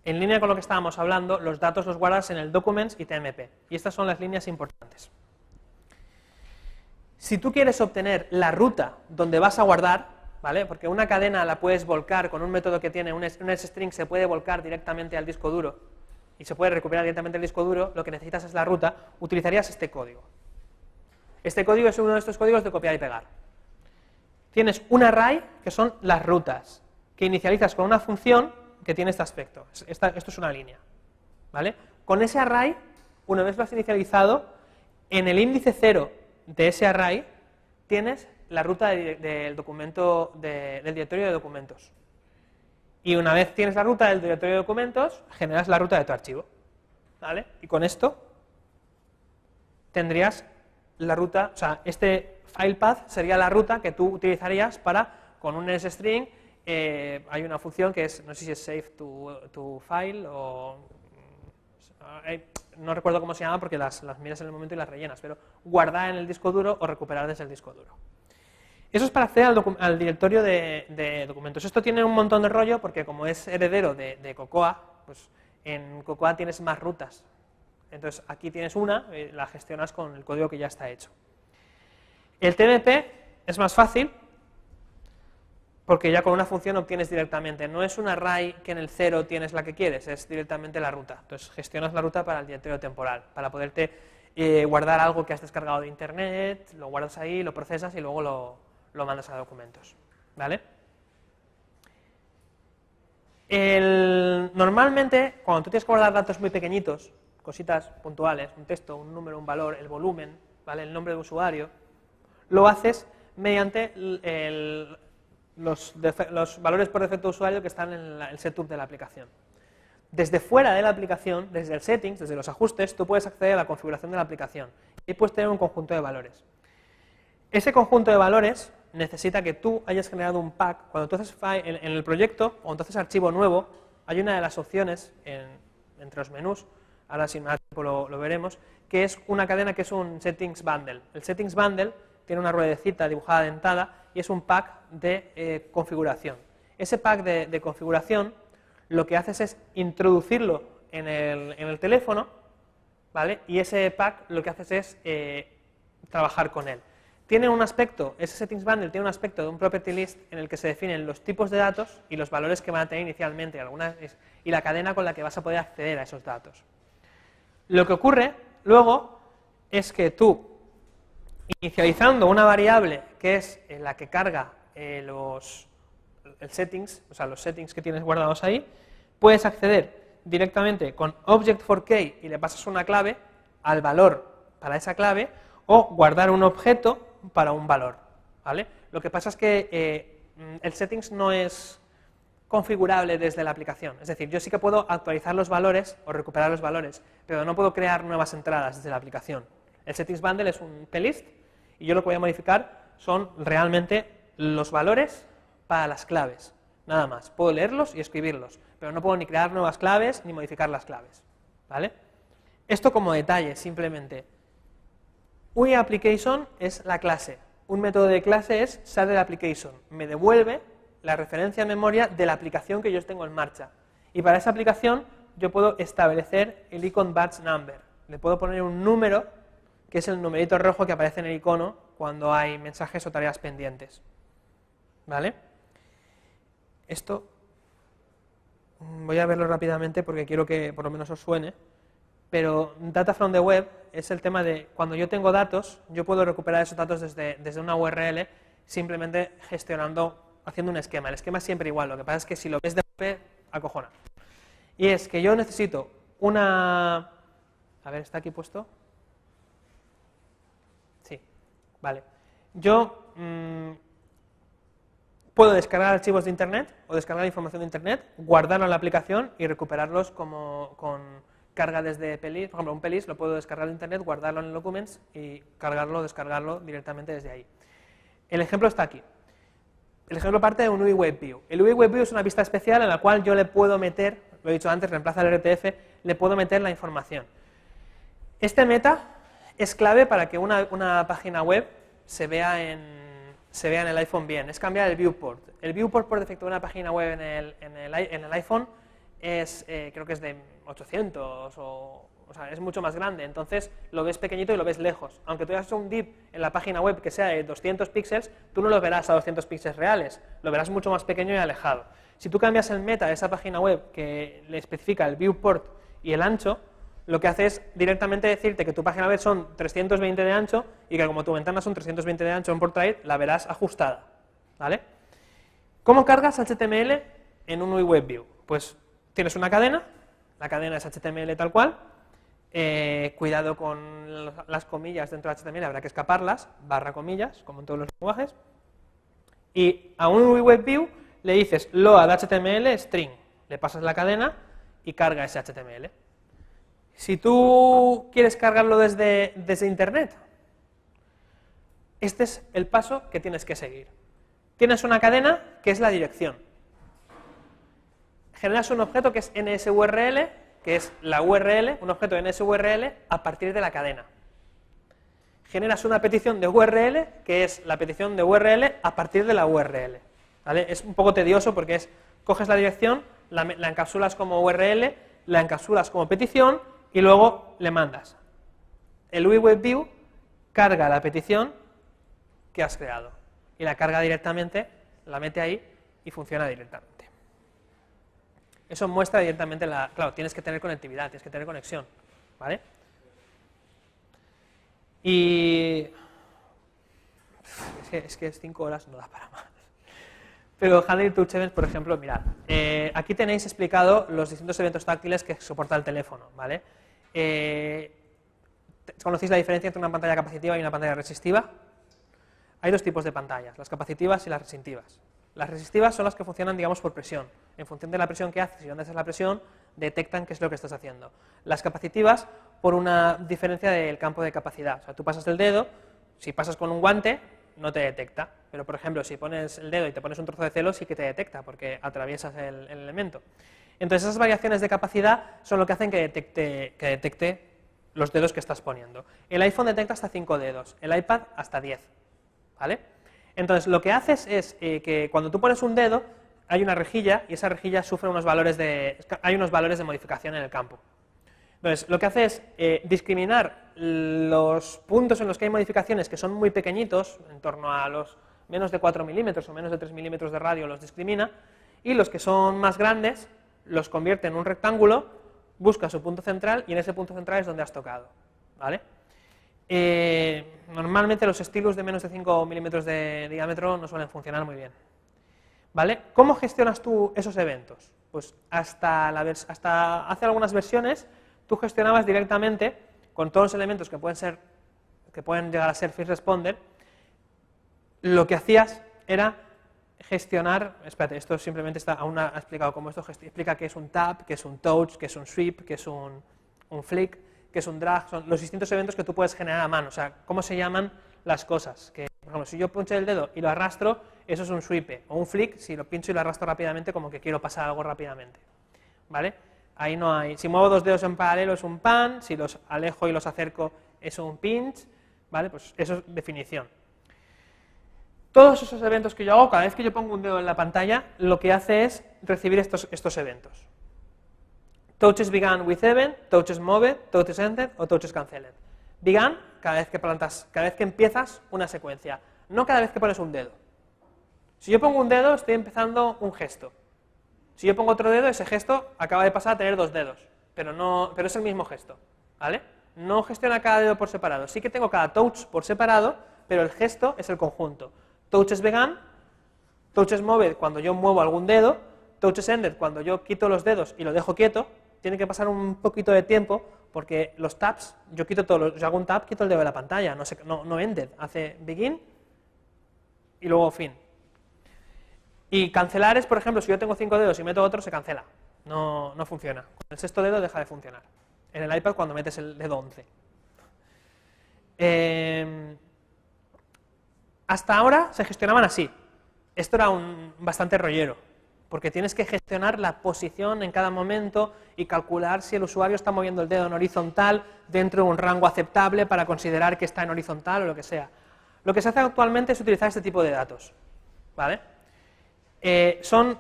en línea con lo que estábamos hablando, los datos los guardas en el documents y TMP, y estas son las líneas importantes. Si tú quieres obtener la ruta donde vas a guardar, ¿vale? Porque una cadena la puedes volcar con un método que tiene un string, se puede volcar directamente al disco duro y se puede recuperar directamente el disco duro, lo que necesitas es la ruta, utilizarías este código. Este código es uno de estos códigos de copiar y pegar. Tienes un array, que son las rutas, que inicializas con una función que tiene este aspecto. Esto es una línea, ¿vale? Con ese array, una vez lo has inicializado, en el índice 0 de ese array tienes la ruta del documento, del directorio de documentos. Y una vez tienes la ruta del directorio de documentos, generas la ruta de tu archivo, ¿vale? Y con esto tendrías la ruta, o sea, este file path sería la ruta que tú utilizarías para, con un string, hay una función que es, no sé si es save to file o no recuerdo cómo se llama porque las miras en el momento y las rellenas, pero guardar en el disco duro o recuperar desde el disco duro. Eso es para acceder al directorio de documentos. Esto tiene un montón de rollo porque como es heredero de Cocoa, pues en Cocoa tienes más rutas. Entonces aquí tienes una, la gestionas con el código que ya está hecho. El TMP es más fácil porque ya con una función obtienes directamente. No es un array que en el 0 tienes la que quieres, es directamente la ruta. Entonces gestionas la ruta para el directorio temporal, para poderte guardar algo que has descargado de internet, lo guardas ahí, lo procesas y luego lo mandas a documentos, ¿vale? Normalmente, cuando tú tienes que guardar datos muy pequeñitos, cositas puntuales, un texto, un número, un valor, el volumen, ¿vale? El nombre de usuario, lo haces mediante los valores por defecto de usuario que están en el setup de la aplicación. Desde fuera de la aplicación, desde el settings, desde los ajustes, tú puedes acceder a la configuración de la aplicación y puedes tener un conjunto de valores. Ese conjunto de valores necesita que tú hayas generado un pack. Cuando tú haces en el proyecto, cuando tú haces archivo nuevo, hay una de las opciones entre los menús, ahora sin más tiempo lo veremos, que es una cadena que es un settings bundle. El settings bundle tiene una ruedecita dibujada dentada y es un pack de configuración. Ese pack de configuración lo que haces es introducirlo en el teléfono, ¿vale? Y ese pack lo que haces es trabajar con él. Tiene un aspecto, ese settings bundle tiene un aspecto de un property list en el que se definen los tipos de datos y los valores que van a tener inicialmente y la cadena con la que vas a poder acceder a esos datos. Lo que ocurre luego es que tú, inicializando una variable que es la que carga el settings, o sea, los settings que tienes guardados ahí, puedes acceder directamente con object for key y le pasas una clave al valor para esa clave o guardar un objeto para un valor, ¿vale? Lo que pasa es que el settings no es configurable desde la aplicación, es decir, yo sí que puedo actualizar los valores o recuperar los valores, pero no puedo crear nuevas entradas desde la aplicación. El settings bundle es un plist y yo lo que voy a modificar son realmente los valores para las claves, nada más. Puedo leerlos y escribirlos, pero no puedo ni crear nuevas claves ni modificar las claves, ¿vale? Esto como detalle, simplemente. UIApplication es la clase. Un método de clase es setApplyCation. Me devuelve la referencia en memoria de la aplicación que yo tengo en marcha. Y para esa aplicación yo puedo establecer el icon batch number. Le puedo poner un número, que es el numerito rojo que aparece en el icono cuando hay mensajes o tareas pendientes. ¿Vale? Esto voy a verlo rápidamente porque quiero que por lo menos os suene. Pero data from the web es el tema de cuando yo tengo datos, yo puedo recuperar esos datos desde una URL simplemente haciendo un esquema. El esquema es siempre igual, lo que pasa es que si lo ves de web, acojona. Y es que yo necesito una... A ver, ¿está aquí puesto? Sí, vale. Yo puedo descargar archivos de internet o descargar información de internet, guardarlo en la aplicación y recuperarlos con carga desde Pelis. Por ejemplo, un Pelis lo puedo descargar de internet, guardarlo en el Documents y descargarlo directamente desde ahí. El ejemplo está aquí. El ejemplo parte de un UI Web View. El UI Web View es una vista especial en la cual yo le puedo meter, lo he dicho antes, reemplaza el RTF, le puedo meter la información. Este meta es clave para que una página web se vea en el iPhone bien. Es cambiar el viewport. El viewport por defecto de una página web en el iPhone creo que es de 800 o sea, es mucho más grande, entonces lo ves pequeñito y lo ves lejos. Aunque tú hayas hecho un div en la página web que sea de 200 píxeles, tú no lo verás a 200 píxeles reales, lo verás mucho más pequeño y alejado. Si tú cambias el meta de esa página web que le especifica el viewport y el ancho, lo que hace es directamente decirte que tu página web son 320 de ancho y que como tu ventana son 320 de ancho en portrait, la verás ajustada, ¿vale? ¿Cómo cargas HTML en un UI Web View? Pues tienes una cadena, la cadena es HTML tal cual, cuidado con las comillas dentro de HTML, habrá que escaparlas, barra comillas, como en todos los lenguajes, y a un UI Web View le dices load HTML string, le pasas la cadena y carga ese HTML. Si tú quieres cargarlo desde Internet, este es el paso que tienes que seguir. Tienes una cadena que es la dirección. Generas un objeto que es NSURL, que es la URL, un objeto de NSURL a partir de la cadena. Generas una petición de URL, que es la petición de URL a partir de la URL. ¿Vale? Es un poco tedioso porque coges la dirección, la encapsulas como URL, la encapsulas como petición y luego le mandas. El UI Web View carga la petición que has creado y la carga directamente, la mete ahí y funciona directamente. Eso muestra directamente claro, tienes que tener conectividad, tienes que tener conexión, ¿vale? Y es que 5 horas no da para más. Pero Handling Touch Events, por ejemplo, mirad, aquí tenéis explicado los distintos eventos táctiles que soporta el teléfono, ¿vale? ¿Conocéis la diferencia entre una pantalla capacitiva y una pantalla resistiva? Hay dos tipos de pantallas, las capacitivas y las resistivas. Las resistivas son las que funcionan, digamos, por presión. En función de la presión que haces y dónde es la presión, detectan qué es lo que estás haciendo. Las capacitivas, por una diferencia del campo de capacidad. O sea, tú pasas el dedo, si pasas con un guante, no te detecta. Pero, por ejemplo, si pones el dedo y te pones un trozo de celo, sí que te detecta, porque atraviesas el elemento. Entonces, esas variaciones de capacidad son lo que hacen que detecte los dedos que estás poniendo. El iPhone detecta hasta 5 dedos, el iPad hasta 10, ¿vale? Entonces, lo que haces es que cuando tú pones un dedo, hay una rejilla y esa rejilla sufre hay unos valores de modificación en el campo. Entonces, lo que hace es discriminar los puntos en los que hay modificaciones que son muy pequeñitos, en torno a los menos de 4 milímetros o menos de 3 milímetros de radio, los discrimina, y los que son más grandes los convierte en un rectángulo, busca su punto central y en ese punto central es donde has tocado, ¿vale? Normalmente los stylus de menos de 5 milímetros de diámetro no suelen funcionar muy bien, ¿vale? ¿Cómo gestionas tú esos eventos? Pues hasta hace algunas versiones tú gestionabas directamente con todos los elementos que pueden llegar a ser first responder. Lo que hacías era gestionar, espérate, esto simplemente aún ha explicado cómo esto explica qué es un tap, qué es un touch, qué es un sweep, qué es un flick, qué es un drag, son los distintos eventos que tú puedes generar a mano, o sea, cómo se llaman las cosas. Que, por ejemplo, si yo pincho el dedo y lo arrastro, eso es un sweep, o un flick, si lo pincho y lo arrastro rápidamente, como que quiero pasar algo rápidamente, ¿vale? Ahí no hay, si muevo dos dedos en paralelo es un pan, si los alejo y los acerco es un pinch, ¿vale? Pues eso es definición. Todos esos eventos que yo hago, cada vez que yo pongo un dedo en la pantalla, lo que hace es recibir estos eventos. Touches began with event, touches moved, touches ended o touches canceled. Began, cada vez que empiezas una secuencia, no cada vez que pones un dedo. Si yo pongo un dedo, estoy empezando un gesto. Si yo pongo otro dedo, ese gesto acaba de pasar a tener 2 dedos, pero es el mismo gesto, ¿vale? No gestiona cada dedo por separado. Sí que tengo cada touch por separado, pero el gesto es el conjunto. Touches began, touches moved cuando yo muevo algún dedo, touches ended cuando yo quito los dedos y lo dejo quieto. Tiene que pasar un poquito de tiempo porque los taps, yo hago un tap, quito el dedo de la pantalla, no ended, hace begin y luego fin. Y cancelar es, por ejemplo, si yo tengo 5 dedos y meto otro, se cancela, no funciona. Con el sexto dedo deja de funcionar. En el iPad cuando metes el dedo 11. Hasta ahora se gestionaban así. Esto era bastante rollero, porque tienes que gestionar la posición en cada momento y calcular si el usuario está moviendo el dedo en horizontal dentro de un rango aceptable para considerar que está en horizontal o lo que sea. Lo que se hace actualmente es utilizar este tipo de datos, ¿vale? Son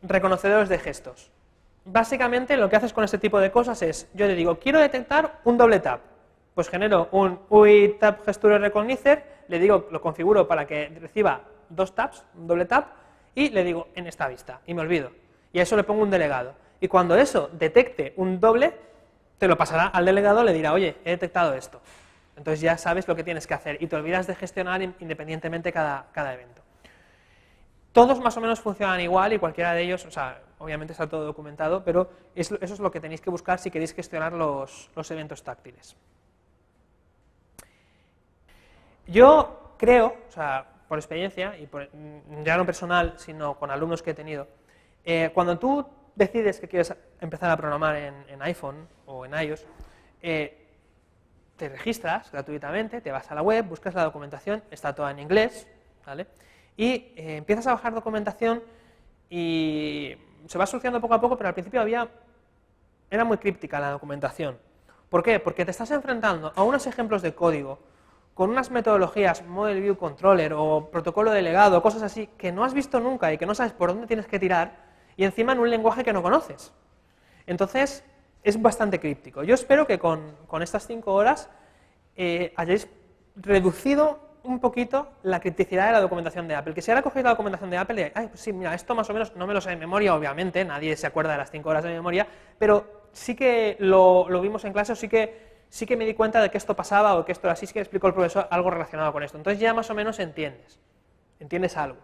reconocedores de gestos. básicamente lo que haces con este tipo de cosas es, yo le digo, quiero detectar un doble tap, pues genero un UI Tap Gesture Recognizer, le digo, lo configuro para que reciba 2 taps, un doble tap, y le digo en esta vista, y me olvido. Y a eso le pongo un delegado. Y cuando eso detecte un doble, te lo pasará al delegado, le dirá, oye, he detectado esto. Entonces ya sabes lo que tienes que hacer y te olvidas de gestionar independientemente cada evento. Todos más o menos funcionan igual y cualquiera de ellos, o sea, obviamente está todo documentado, pero eso es lo que tenéis que buscar si queréis gestionar los eventos táctiles. Yo creo, o sea, por experiencia, y ya no personal, sino con alumnos que he tenido, cuando tú decides que quieres empezar a programar en iPhone o en iOS, te registras gratuitamente, te vas a la web, buscas la documentación, está toda en inglés, ¿vale? Y empiezas a bajar documentación y se va solucionando poco a poco, pero al principio era muy críptica la documentación. ¿Por qué? Porque te estás enfrentando a unos ejemplos de código con unas metodologías, Model View Controller o protocolo delegado, cosas así, que no has visto nunca y que no sabes por dónde tienes que tirar, y encima en un lenguaje que no conoces. Entonces, es bastante críptico. Yo espero que con estas 5 horas hayáis reducido un poquito la criticidad de la documentación de Apple. Que si ahora cogéis la documentación de Apple y, pues sí, mira, esto más o menos no me lo sé de memoria, obviamente, nadie se acuerda de las 5 horas de memoria, pero sí que lo vimos en clase, o sí que me di cuenta de que esto pasaba o que esto era así, sí que explicó el profesor algo relacionado con esto. Entonces ya más o menos entiendes algo.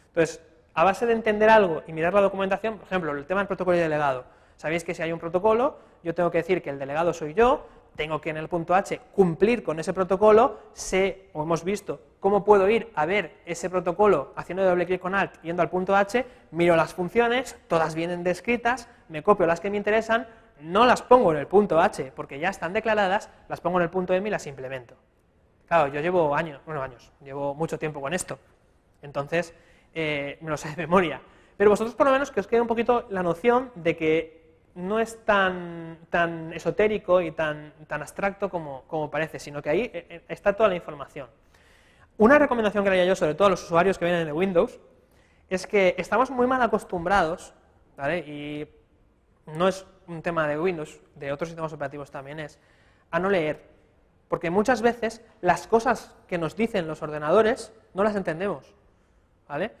Entonces, a base de entender algo y mirar la documentación, por ejemplo, el tema del protocolo y delegado. Sabéis que si hay un protocolo, yo tengo que decir que el delegado soy yo, tengo que en el punto H cumplir con ese protocolo, sé, o hemos visto, cómo puedo ir a ver ese protocolo haciendo doble clic con Alt, yendo al punto H, miro las funciones, todas vienen descritas, me copio las que me interesan, no las pongo en el punto H porque ya están declaradas, las pongo en el punto M y las implemento. Claro, yo llevo llevo mucho tiempo con esto, entonces me lo sé de memoria. Pero vosotros por lo menos que os quede un poquito la noción de que no es tan esotérico y tan abstracto como parece, sino que ahí está toda la información. Una recomendación que haría yo, sobre todo a los usuarios que vienen de Windows, es que estamos muy mal acostumbrados, ¿vale? Y no es un tema de Windows, de otros sistemas operativos también es, a no leer. Porque muchas veces las cosas que nos dicen los ordenadores no las entendemos, ¿vale?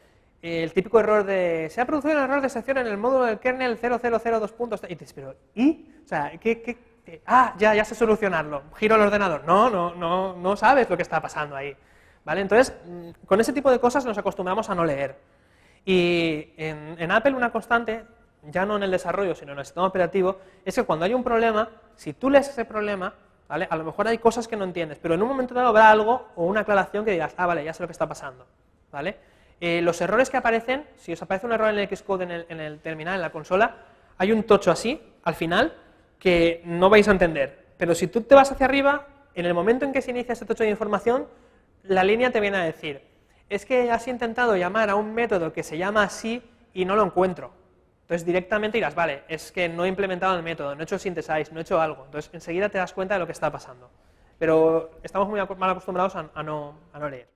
El típico error de, se ha producido un error de sección en el módulo del kernel 0002 puntos, y dices, pero, ¿y? O sea, ya sé solucionarlo, giro el ordenador, no sabes lo que está pasando ahí, ¿vale? Entonces, con ese tipo de cosas nos acostumbramos a no leer. Y en Apple una constante, ya no en el desarrollo, sino en el sistema operativo, es que cuando hay un problema, si tú lees ese problema, ¿vale? A lo mejor hay cosas que no entiendes, pero en un momento dado habrá algo o una aclaración que dirás, vale, ya sé lo que está pasando, ¿vale? Los errores que aparecen, si os aparece un error en el Xcode en el terminal, en la consola, hay un tocho así, al final, que no vais a entender. Pero si tú te vas hacia arriba, en el momento en que se inicia ese tocho de información, la línea te viene a decir, es que has intentado llamar a un método que se llama así y no lo encuentro. Entonces directamente dirás, vale, es que no he implementado el método, no he hecho synthesize, no he hecho algo. Entonces enseguida te das cuenta de lo que está pasando. Pero estamos muy mal acostumbrados a no leer.